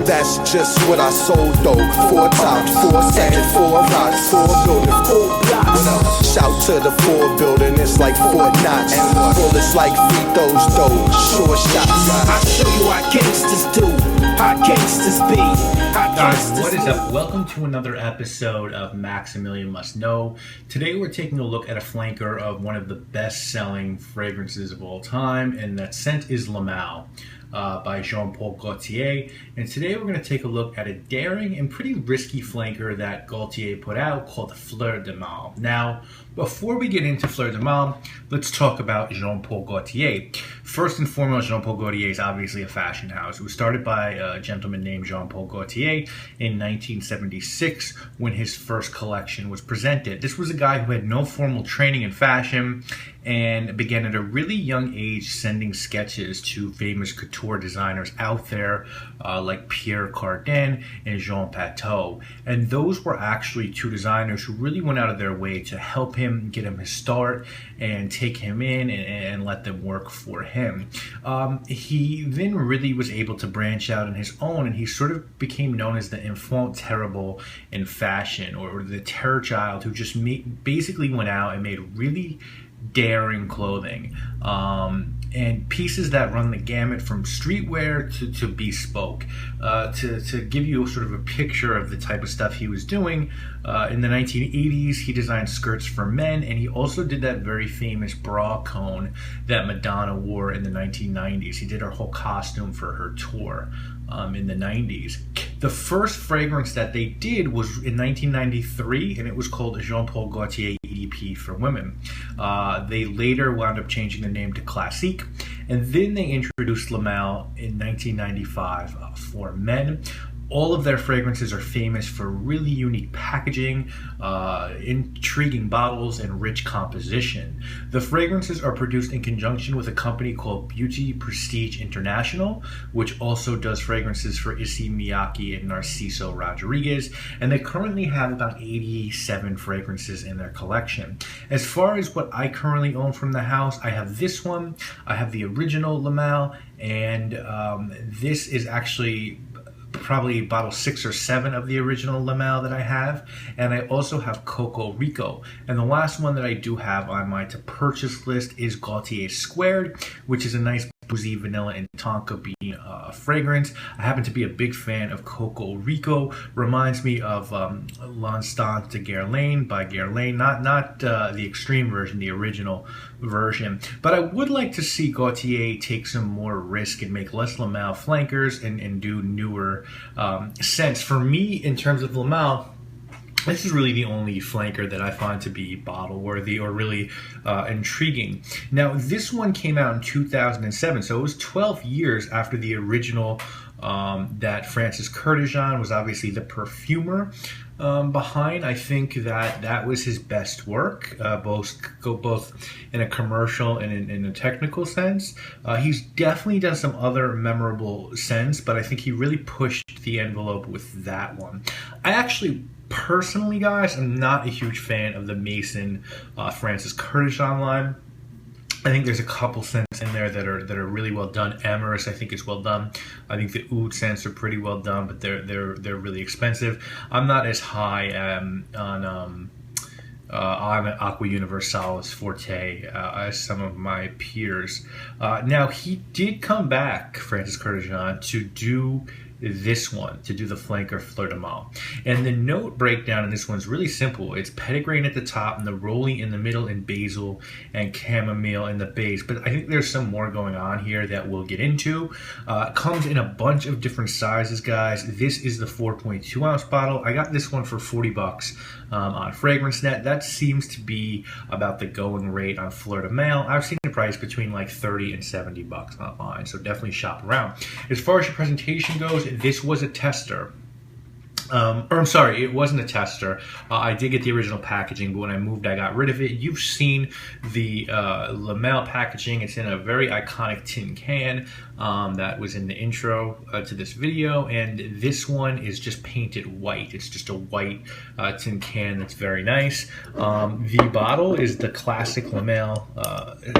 That's just what I sold though. 4 tops, 4 seconds, 4 rocks, 4 building, 4 blocks. Shout to the 4 building, it's like Fort Knox. Bullets like free throws though, short shots. I'll show you how gangsters do, how gangsters be. Alright, what is up? Welcome to another episode of Maximilian Must Know. Today we're taking a look at a flanker of one of the best-selling fragrances of all time, and that scent is Le Mal by Jean-Paul Gaultier. And today we're going to take a look at a daring and pretty risky flanker that Gaultier put out called Fleur de Mal. Now, before we get into Fleur de Mal, let's talk about Jean-Paul Gaultier. First and foremost, Jean-Paul Gaultier is obviously a fashion house. It was started by a gentleman named Jean-Paul Gaultier in 1976 when his first collection was presented. This was a guy who had no formal training in fashion and began at a really young age sending sketches to famous couture designers out there like Pierre Cardin and Jean Patou. And those were actually two designers who really went out of their way to help him, get him his start, and take him in and let them work for him. He then really was able to branch out on his own, and he sort of became known as the enfant terrible in fashion, or the terror child who just basically went out and made really daring clothing and pieces that run the gamut from streetwear to bespoke. To give you sort of a picture of the type of stuff he was doing, in the 1980s he designed skirts for men, and he also did that very famous bra cone that Madonna wore in the 1990s. He did her whole costume for her tour in the 90s. The first fragrance that they did was in 1993, and it was called Jean-Paul Gaultier EDP for women. They later wound up changing the name to Classique, and then they introduced Le Mal in 1995 for men. All of their fragrances are famous for really unique packaging, intriguing bottles, and rich composition. The fragrances are produced in conjunction with a company called Beauty Prestige International, which also does fragrances for Issey Miyake and Narciso Rodriguez, and they currently have about 87 fragrances in their collection. As far as what I currently own from the house, I have this one, I have the original Le Mal, and this is actually probably bottle 6 or 7 of the original Le Mal that I have, and I also have Coco Rico. And the last one that I do have on my to purchase list is Gaultier Squared, which is a nice boozy vanilla and tonka bean fragrance. I happen to be a big fan of Coco Rico. Reminds me of L'Instant de Guerlain by Guerlain, not the extreme version, the original version. But I would like to see Gaultier take some more risk and make less Le Mal flankers and do newer scents. For me, in terms of Le Mal, this is really the only flanker that I find to be bottle worthy or really intriguing. Now, this one came out in 2007, so it was 12 years after the original that Francis Kurkdjian was obviously the perfumer behind. I think that was his best work, both in a commercial and in a technical sense. He's definitely done some other memorable scents, but I think he really pushed the envelope with that one. I actually, personally, guys, I'm not a huge fan of the Maison Francis Kurkdjian line. I think there's a couple scents in there that are really well done. Amorous, I think, is well done. I think the oud scents are pretty well done, but they're really expensive. I'm not as high on Aqua Universalis Forte as some of my peers. Now, he did come back, Francis Kurkdjian, to do this one, to do the flanker Fleur de Mal. And the note breakdown in this one's really simple. It's petitgrain at the top and the rolling in the middle, and basil and chamomile in the base. But I think there's some more going on here that we'll get into. It comes in a bunch of different sizes, guys. This is the 4.2 ounce bottle. I got this one for $40 on FragranceNet. That seems to be about the going rate on Fleur de Mal. I've seen the price between like $30 and $70 online, so definitely shop around. As far as your presentation goes, this was a tester. It wasn't a tester. I did get the original packaging, but when I moved, I got rid of it. You've seen the Le Mal packaging. It's in a very iconic tin can. that was in the intro to this video, and this one is just painted white. It's just a white tin can that's very nice. The bottle is the classic Lamel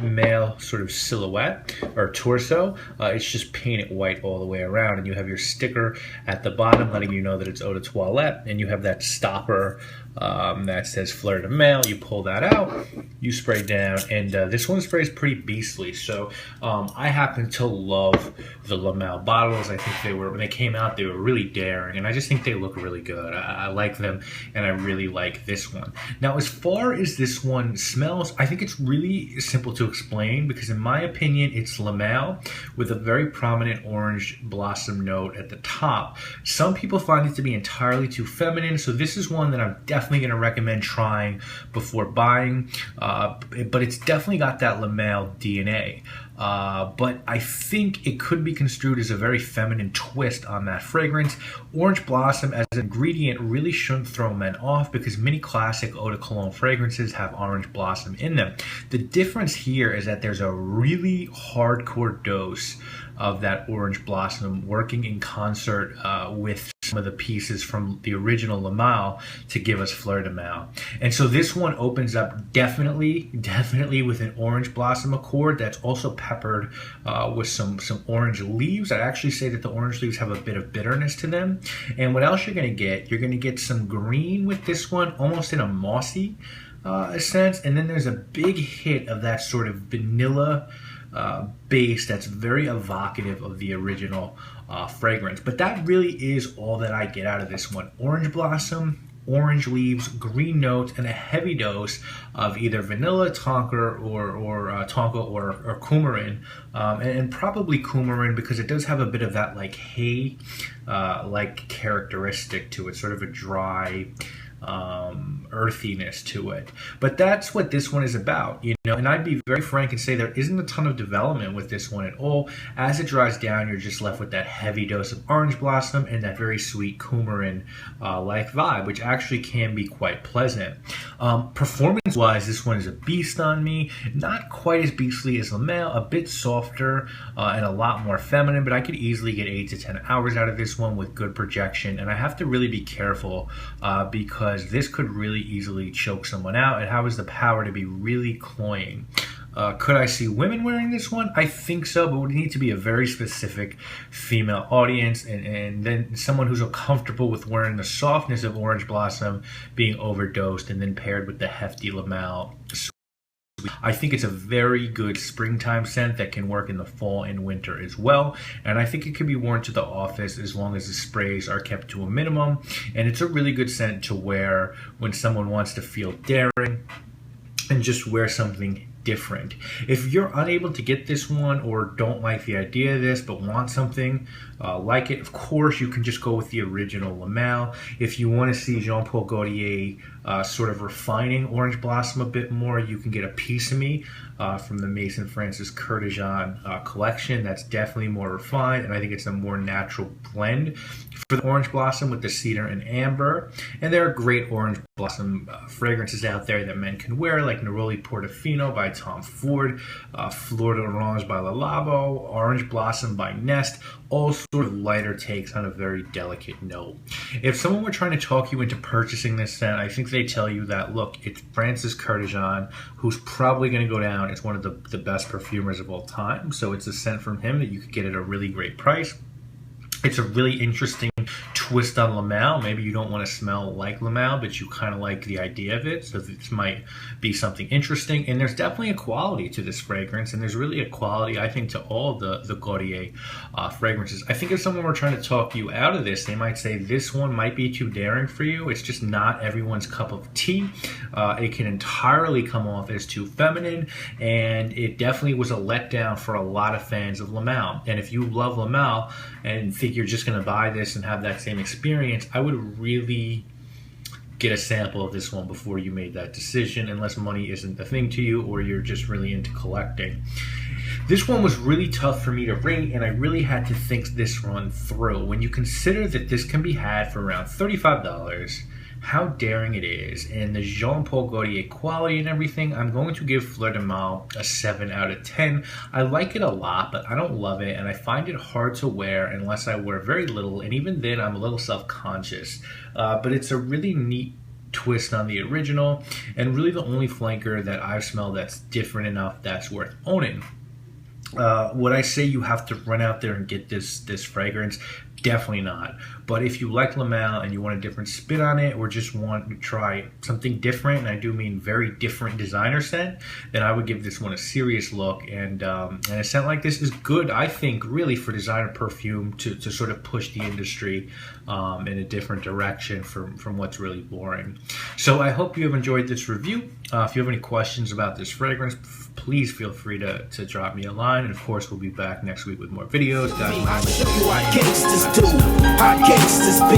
male sort of silhouette or torso. It's just painted white all the way around, and you have your sticker at the bottom letting you know that it's eau de toilette, and you have that stopper that says Fleur de Male. You pull that out, you spray down, and this one sprays pretty beastly. So I happen to love the Lamel bottles. I think they were, when they came out, they were really daring, and I just think they look really good. I like them, and I really like this one. Now, as far as this one smells, I think it's really simple to explain, because in my opinion, it's Lamel with a very prominent orange blossom note at the top. Some people find it to be entirely too feminine, so this is one that I'm definitely going to recommend trying before buying, but it's definitely got that Lamel DNA. But I think it could be construed as a very feminine twist on that fragrance. Orange blossom as an ingredient really shouldn't throw men off, because many classic eau de cologne fragrances have orange blossom in them. The difference here is that there's a really hardcore dose of that orange blossom working in concert with some of the pieces from the original Lamel to give us Fleur de Mal. And so this one opens up definitely with an orange blossom accord that's also peppered with some orange leaves. I'd actually say that the orange leaves have a bit of bitterness to them. And what else you're going to get? You're going to get some green with this one, almost in a mossy sense. And then there's a big hit of that sort of vanilla base that's very evocative of the original fragrance. But that really is all that I get out of this one. Orange blossom, orange leaves, green notes, and a heavy dose of either vanilla, tonka, or coumarin, and probably coumarin, because it does have a bit of that like hay like characteristic to it, sort of a dry earthiness to it. But that's what this one is about, you know. And I'd be very frank and say there isn't a ton of development with this one at all. As it dries down, you're just left with that heavy dose of orange blossom and that very sweet coumarin like vibe, which actually can be quite pleasant. Performance wise, this one is a beast on me. Not quite as beastly as Lamel, a bit softer and a lot more feminine, but I could easily get 8 to 10 hours out of this one with good projection. And I have to really be careful because this could really easily choke someone out. It has the power to be really cloying. Could I see women wearing this one? I think so, but it would need to be a very specific female audience, and then someone who's comfortable with wearing the softness of orange blossom being overdosed and then paired with the hefty Lamel. I think it's a very good springtime scent that can work in the fall and winter as well, and I think it can be worn to the office as long as the sprays are kept to a minimum. And it's a really good scent to wear when someone wants to feel daring and just wear something different. If you're unable to get this one or don't like the idea of this but want something like it, of course you can just go with the original Lamel. If you want to see Jean-Paul Gaultier sort of refining orange blossom a bit more, you can get a Piece of Me from the Mason Francis Courtejan collection. That's definitely more refined, and I think it's a more natural blend for the orange blossom with the cedar and amber. And there are great orange blossom fragrances out there that men can wear, like Neroli Portofino by Tom Ford, Fleur d'Orange by Le Labo, Orange Blossom by Nest, all sort of lighter takes on a very delicate note. If someone were trying to talk you into purchasing this scent, I think they tell you that, look, it's Francis Courtejan, who's probably going to go down as one of the best perfumers of all time. So it's a scent from him that you could get at a really great price. It's a really interesting twist on Lamel. Maybe you don't want to smell like Lamel, but you kind of like the idea of it, so this might be something interesting. And there's definitely a quality to this fragrance, and there's really a quality, I think, to all the Gaultier fragrances. I think if someone were trying to talk you out of this, they might say this one might be too daring for you. It's just not everyone's cup of tea. It can entirely come off as too feminine, and it definitely was a letdown for a lot of fans of Lamel. And if you love Lamel and think you're just going to buy this and have that same experience, I would really get a sample of this one before you made that decision, unless money isn't the thing to you or you're just really into collecting. This one was really tough for me to rate, and I really had to think this one through. When you consider that this can be had for around $35, how daring it is, and the Jean-Paul Gaultier quality and everything, I'm going to give Fleur de Mal a 7 out of 10. I like it a lot, but I don't love it, and I find it hard to wear unless I wear very little, and even then I'm a little self-conscious. But it's a really neat twist on the original, and really the only flanker that I've smelled that's different enough that's worth owning. Would I say you have to run out there and get this fragrance? Definitely not. But if you like La Mal and you want a different spin on it, or just want to try something different, and I do mean very different designer scent, then I would give this one a serious look. And a scent like this is good, I think, really for designer perfume to sort of push the industry in a different direction from what's really boring. So I hope you have enjoyed this review. If you have any questions about this fragrance, please feel free to drop me a line. And of course, we'll be back next week with more videos. Guys, I'll show you how gangsters do, how gangsters be,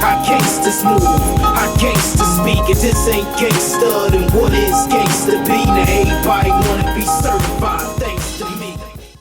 how gangsters move, how gangsters speak. If this ain't gangsta, then what is gangsta be? Now everybody wanna be certified.